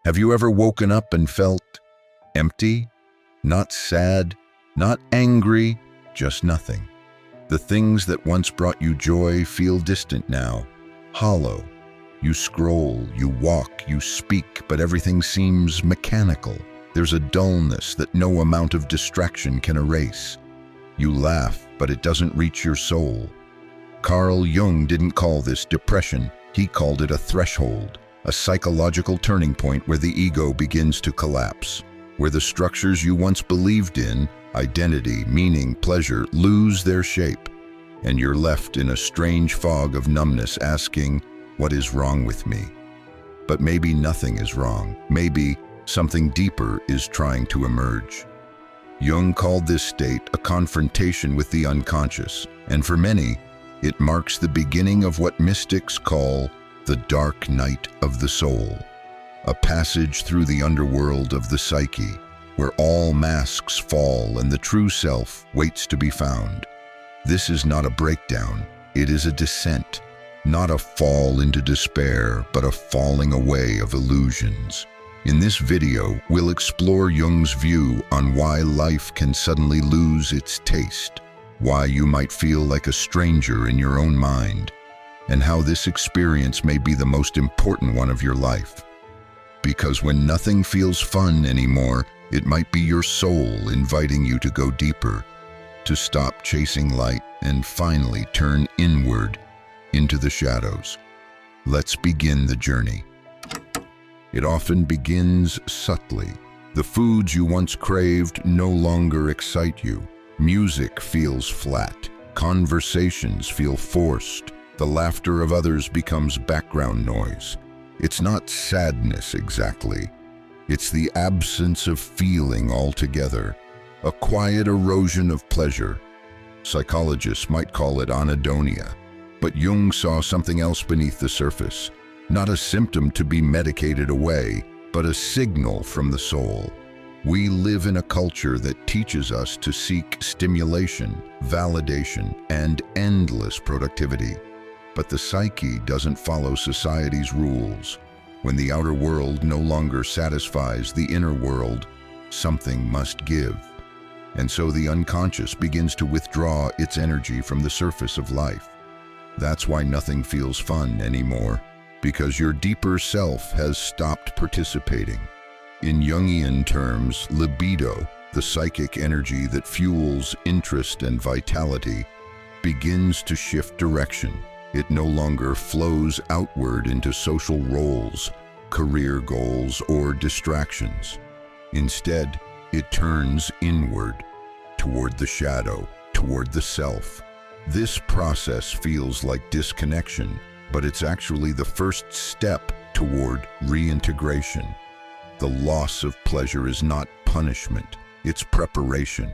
Have you ever woken up and felt empty? Not sad, not angry, just nothing. The things that once brought you joy feel distant now, hollow. You scroll, you walk, you speak, but everything seems mechanical. There's a dullness that no amount of distraction can erase. You laugh, but it doesn't reach your soul. Carl Jung didn't call this depression, he called it a threshold, a psychological turning point where the ego begins to collapse, where the structures you once believed in, identity, meaning, pleasure, lose their shape, and you're left in a strange fog of numbness asking, what is wrong with me? But maybe nothing is wrong. Maybe something deeper is trying to emerge. Jung called this state a confrontation with the unconscious, and for many, it marks the beginning of what mystics call the dark night of the soul, a passage through the underworld of the psyche, where all masks fall and the true self waits to be found. This is not a breakdown, it is a descent, not a fall into despair, but a falling away of illusions. In this video, we'll explore Jung's view on why life can suddenly lose its taste, why you might feel like a stranger in your own mind, and how this experience may be the most important one of your life. Because when nothing feels fun anymore, it might be your soul inviting you to go deeper, to stop chasing light and finally turn inward into the shadows. Let's begin the journey. It often begins subtly. The foods you once craved no longer excite you. Music feels flat. Conversations feel forced. The laughter of others becomes background noise. It's not sadness exactly. It's the absence of feeling altogether. A quiet erosion of pleasure. Psychologists might call it anhedonia. But Jung saw something else beneath the surface. Not a symptom to be medicated away, but a signal from the soul. We live in a culture that teaches us to seek stimulation, validation, and endless productivity. But the psyche doesn't follow society's rules. When the outer world no longer satisfies the inner world, something must give. And so the unconscious begins to withdraw its energy from the surface of life. That's why nothing feels fun anymore, because your deeper self has stopped participating. In Jungian terms, libido, the psychic energy that fuels interest and vitality, begins to shift direction. It no longer flows outward into social roles, career goals, or distractions. Instead, it turns inward, toward the shadow, toward the self. This process feels like disconnection, but it's actually the first step toward reintegration. The loss of pleasure is not punishment, it's preparation.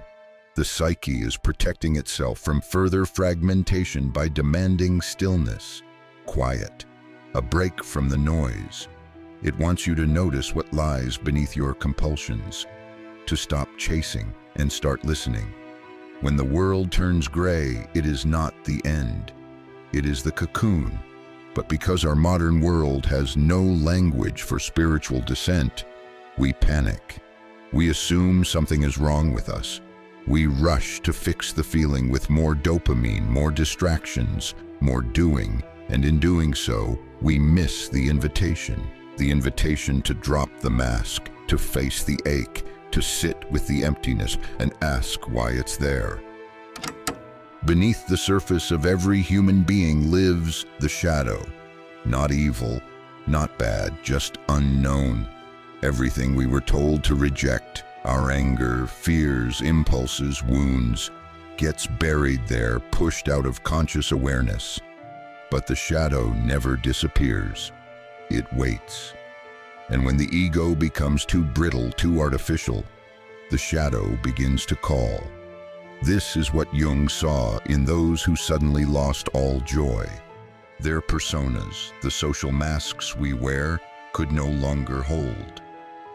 The psyche is protecting itself from further fragmentation by demanding stillness, quiet, a break from the noise. It wants you to notice what lies beneath your compulsions, to stop chasing and start listening. When the world turns gray, it is not the end. It is the cocoon. But because our modern world has no language for spiritual descent, we panic. We assume something is wrong with us. We rush to fix the feeling with more dopamine, more distractions, more doing, and in doing so, we miss the invitation to drop the mask, to face the ache, to sit with the emptiness and ask why it's there. Beneath the surface of every human being lives the shadow. Not evil, not bad, just unknown. Everything we were told to reject, our anger, fears, impulses, wounds, gets buried there, pushed out of conscious awareness. But the shadow never disappears. It waits. And when the ego becomes too brittle, too artificial, the shadow begins to call. This is what Jung saw in those who suddenly lost all joy. Their personas, the social masks we wear, could no longer hold.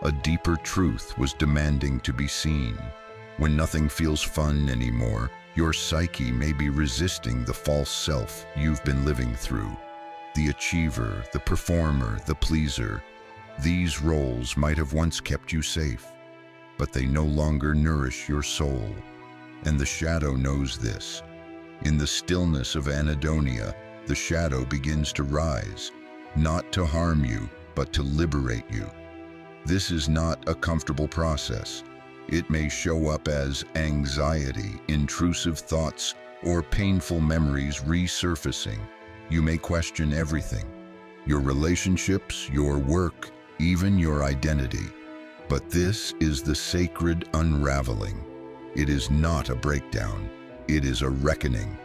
A deeper truth was demanding to be seen. When nothing feels fun anymore, your psyche may be resisting the false self you've been living through. The achiever, the performer, the pleaser. These roles might have once kept you safe, but they no longer nourish your soul. And the shadow knows this. In the stillness of anedonia, the shadow begins to rise, not to harm you, but to liberate you. This is not a comfortable process. It may show up as anxiety, intrusive thoughts, or painful memories resurfacing. You may question everything: your relationships, your work, even your identity. But this is the sacred unraveling. It is not a breakdown. It is a reckoning.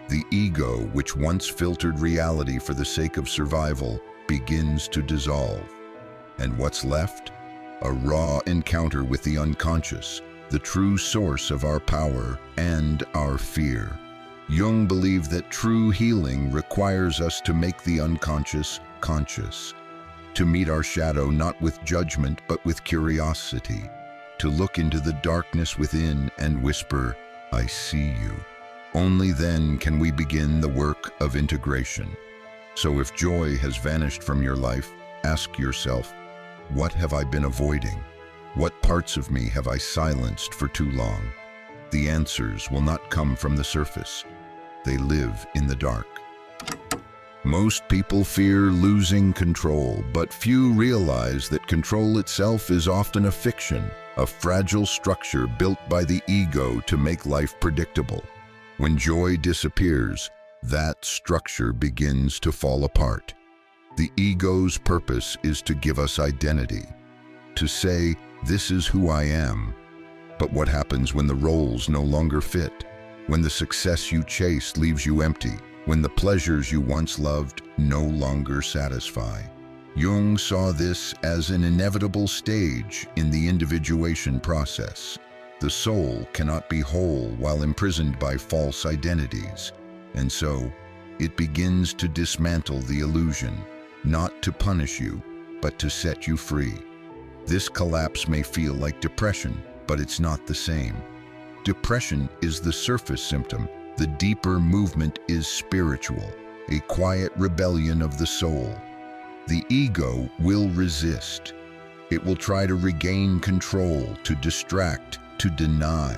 The ego, which once filtered reality for the sake of survival, begins to dissolve. And what's left? A raw encounter with the unconscious, the true source of our power and our fear. Jung believed that true healing requires us to make the unconscious conscious, to meet our shadow not with judgment but with curiosity, to look into the darkness within and whisper, "I see you." Only then can we begin the work of integration. So if joy has vanished from your life, ask yourself, what have I been avoiding? What parts of me have I silenced for too long? The answers will not come from the surface. They live in the dark. Most people fear losing control, but few realize that control itself is often a fiction, a fragile structure built by the ego to make life predictable. When joy disappears, that structure begins to fall apart. The ego's purpose is to give us identity, to say, "This is who I am." But what happens when the roles no longer fit? When the success you chase leaves you empty? When the pleasures you once loved no longer satisfy? Jung saw this as an inevitable stage in the individuation process. The soul cannot be whole while imprisoned by false identities, and so it begins to dismantle the illusion, not to punish you, but to set you free. This collapse may feel like depression, but it's not the same. Depression is the surface symptom. The deeper movement is spiritual, a quiet rebellion of the soul. The ego will resist. It will try to regain control, to distract, to deny.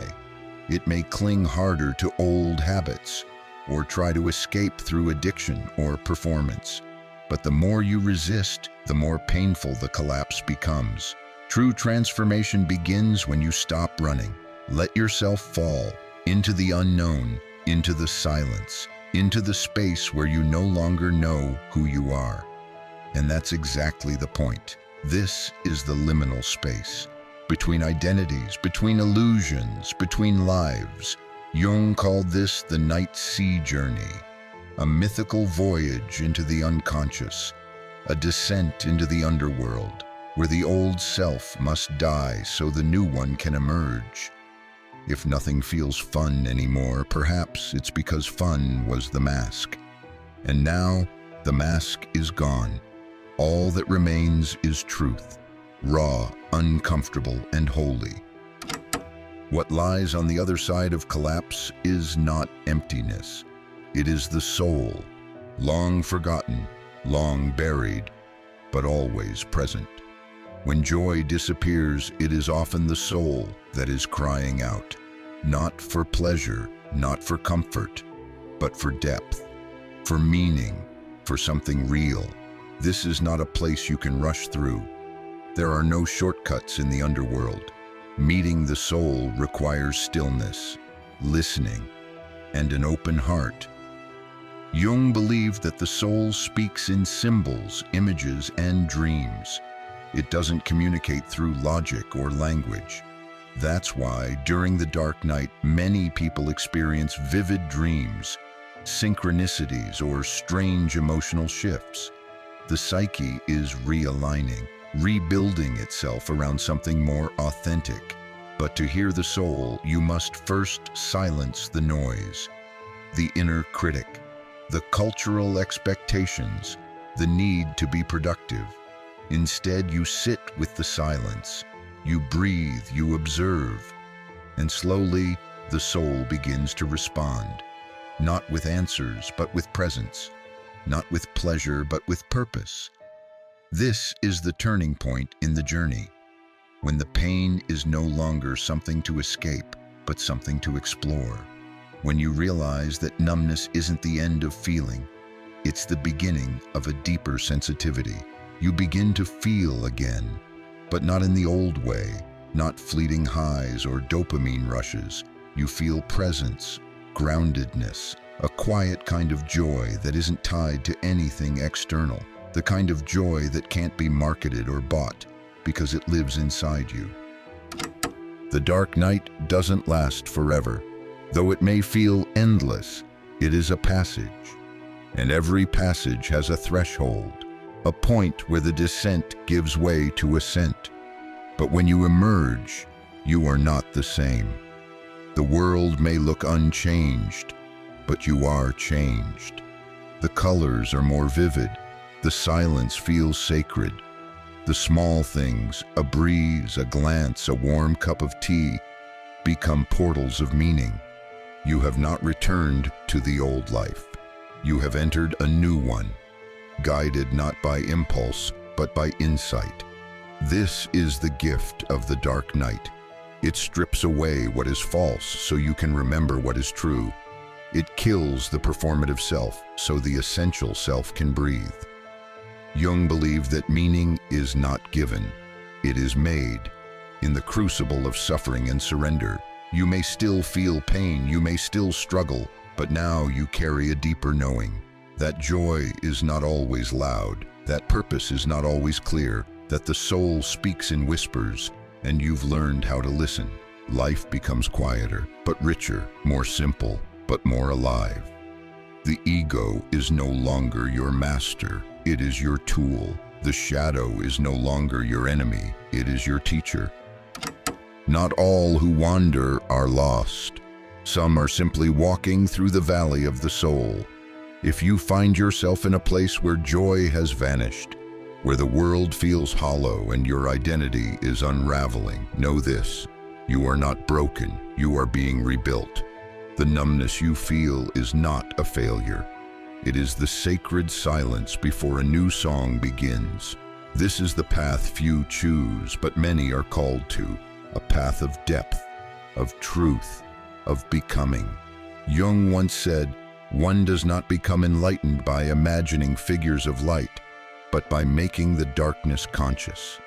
It may cling harder to old habits, or try to escape through addiction or performance. But the more you resist, the more painful the collapse becomes. True transformation begins when you stop running. Let yourself fall into the unknown, into the silence, into the space where you no longer know who you are. And that's exactly the point. This is the liminal space. Between identities, between illusions, between lives. Jung called this the night sea journey, a mythical voyage into the unconscious, a descent into the underworld, where the old self must die so the new one can emerge. If nothing feels fun anymore, perhaps it's because fun was the mask. And now, the mask is gone. All that remains is truth, raw, uncomfortable, and holy. What lies on the other side of collapse is not emptiness. It is the soul, long forgotten, long buried, but always present. When joy disappears, it is often the soul that is crying out, not for pleasure, not for comfort, but for depth, for meaning, for something real. This is not a place you can rush through. There are no shortcuts in the underworld. Meeting the soul requires stillness, listening, and an open heart. Jung believed that the soul speaks in symbols, images, and dreams. It doesn't communicate through logic or language. That's why, during the dark night, many people experience vivid dreams, synchronicities, or strange emotional shifts. The psyche is realigning, rebuilding itself around something more authentic. But to hear the soul, you must first silence the noise, the inner critic, the cultural expectations, the need to be productive. Instead, you sit with the silence. You breathe, you observe, and slowly the soul begins to respond, not with answers, but with presence, not with pleasure, but with purpose. This is the turning point in the journey, when the pain is no longer something to escape, but something to explore. When you realize that numbness isn't the end of feeling, it's the beginning of a deeper sensitivity. You begin to feel again, but not in the old way, not fleeting highs or dopamine rushes. You feel presence, groundedness, a quiet kind of joy that isn't tied to anything external, the kind of joy that can't be marketed or bought because it lives inside you. The dark night doesn't last forever. Though it may feel endless, it is a passage. And every passage has a threshold, a point where the descent gives way to ascent. But when you emerge, you are not the same. The world may look unchanged, but you are changed. The colors are more vivid. The silence feels sacred. The small things, a breeze, a glance, a warm cup of tea, become portals of meaning. You have not returned to the old life. You have entered a new one, guided not by impulse, but by insight. This is the gift of the dark night. It strips away what is false so you can remember what is true. It kills the performative self so the essential self can breathe. Jung believed that meaning is not given, it is made. In the crucible of suffering and surrender, you may still feel pain, you may still struggle, but now you carry a deeper knowing. That joy is not always loud, that purpose is not always clear, that the soul speaks in whispers, and you've learned how to listen. Life becomes quieter, but richer, more simple, but more alive. The ego is no longer your master, it is your tool. The shadow is no longer your enemy, it is your teacher. Not all who wander are lost. Some are simply walking through the valley of the soul. If you find yourself in a place where joy has vanished, where the world feels hollow and your identity is unraveling, know this: you are not broken, you are being rebuilt. The numbness you feel is not a failure. It is the sacred silence before a new song begins. This is the path few choose, but many are called to, a path of depth, of truth, of becoming. Jung once said, "One does not become enlightened by imagining figures of light, but by making the darkness conscious."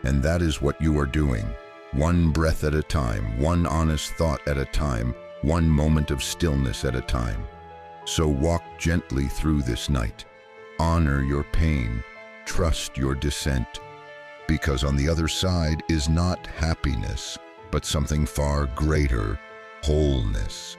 And that is what you are doing, one breath at a time, one honest thought at a time, one moment of stillness at a time. So walk gently through this night. Honor your pain, trust your descent, because on the other side is not happiness, but something far greater, wholeness.